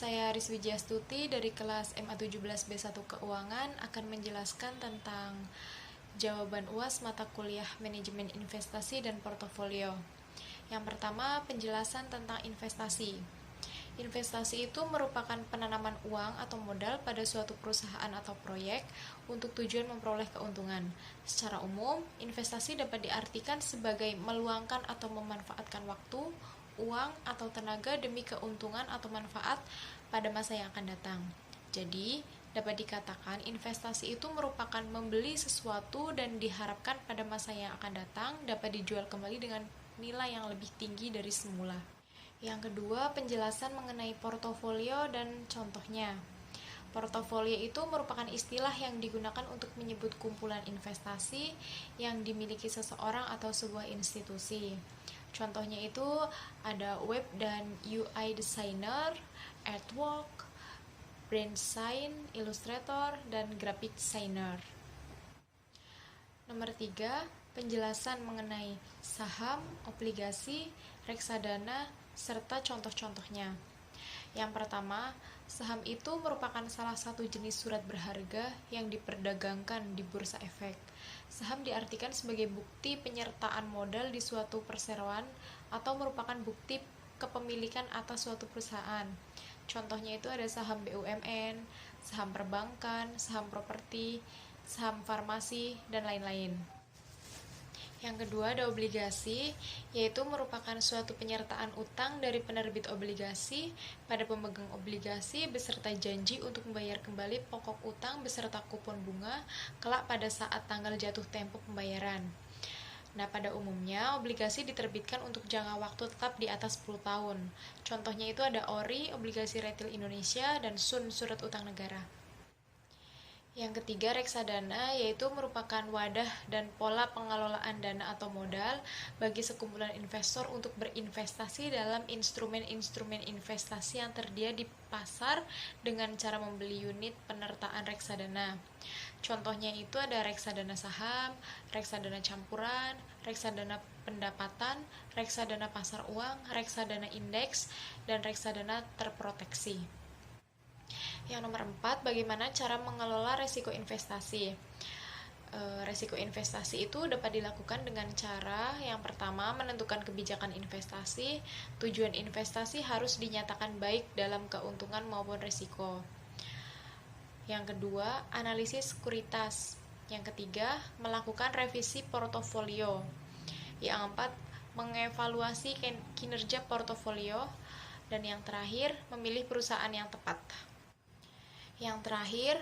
Saya Rizwijyastuti dari kelas MA 17B1 Keuangan akan menjelaskan tentang jawaban UAS mata kuliah Manajemen Investasi dan Portofolio. Yang pertama, penjelasan tentang investasi. Investasi itu merupakan penanaman uang atau modal pada suatu perusahaan atau proyek untuk tujuan memperoleh keuntungan. Secara umum, investasi dapat diartikan sebagai meluangkan atau memanfaatkan waktu, uang, atau tenaga demi keuntungan atau manfaat pada masa yang akan datang. Jadi, dapat dikatakan investasi itu merupakan membeli sesuatu dan diharapkan pada masa yang akan datang dapat dijual kembali dengan nilai yang lebih tinggi dari semula. Yang kedua, penjelasan mengenai portofolio dan contohnya. Portofolio itu merupakan istilah yang digunakan untuk menyebut kumpulan investasi yang dimiliki seseorang atau sebuah institusi. Contohnya itu ada web dan UI designer, artwork, brand sign, Illustrator, dan graphic designer. Nomor 3, penjelasan mengenai saham, obligasi, reksadana, serta contoh-contohnya. Yang pertama, saham itu merupakan salah satu jenis surat berharga yang diperdagangkan di bursa efek. Saham diartikan sebagai bukti penyertaan modal di suatu perseroan atau merupakan bukti kepemilikan atas suatu perusahaan. Contohnya itu ada saham BUMN, saham perbankan, saham properti, saham farmasi, dan lain-lain. Yang kedua ada obligasi, yaitu merupakan suatu penyertaan utang dari penerbit obligasi pada pemegang obligasi beserta janji untuk membayar kembali pokok utang beserta kupon bunga kelak pada saat tanggal jatuh tempo pembayaran. Nah, pada umumnya obligasi diterbitkan untuk jangka waktu tetap di atas 10 tahun. Contohnya itu ada ORI, Obligasi Retail Indonesia, dan SUN, Surat Utang Negara. Yang ketiga, reksadana, yaitu merupakan wadah dan pola pengelolaan dana atau modal bagi sekumpulan investor untuk berinvestasi dalam instrumen-instrumen investasi yang tersedia di pasar dengan cara membeli unit penyertaan reksadana. Contohnya itu ada reksadana saham, reksadana campuran, reksadana pendapatan, reksadana pasar uang, reksadana indeks, dan reksadana terproteksi. Yang nomor 4, bagaimana cara mengelola resiko investasi. Resiko investasi itu dapat dilakukan dengan cara yang pertama, menentukan kebijakan investasi. Tujuan investasi harus dinyatakan baik dalam keuntungan maupun risiko. Yang kedua, analisis sekuritas. Yang ketiga, melakukan revisi portofolio. Yang keempat, mengevaluasi kinerja portofolio. Dan yang terakhir, memilih perusahaan yang tepat. Yang terakhir,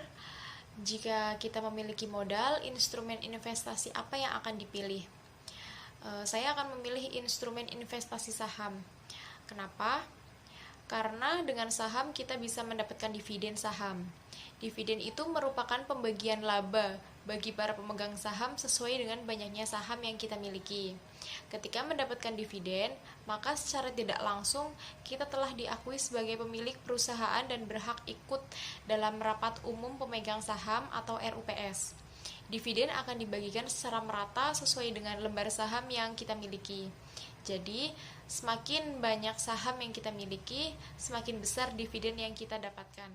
jika kita memiliki modal, instrumen investasi apa yang akan dipilih? Saya akan memilih instrumen investasi saham. Kenapa? Karena dengan saham kita bisa mendapatkan dividen saham. Dividen itu merupakan pembagian laba bagi para pemegang saham sesuai dengan banyaknya saham yang kita miliki. Ketika mendapatkan dividen, maka secara tidak langsung kita telah diakui sebagai pemilik perusahaan dan berhak ikut dalam rapat umum pemegang saham atau RUPS. Dividen akan dibagikan secara merata sesuai dengan lembar saham yang kita miliki. Jadi, semakin banyak saham yang kita miliki, semakin besar dividen yang kita dapatkan.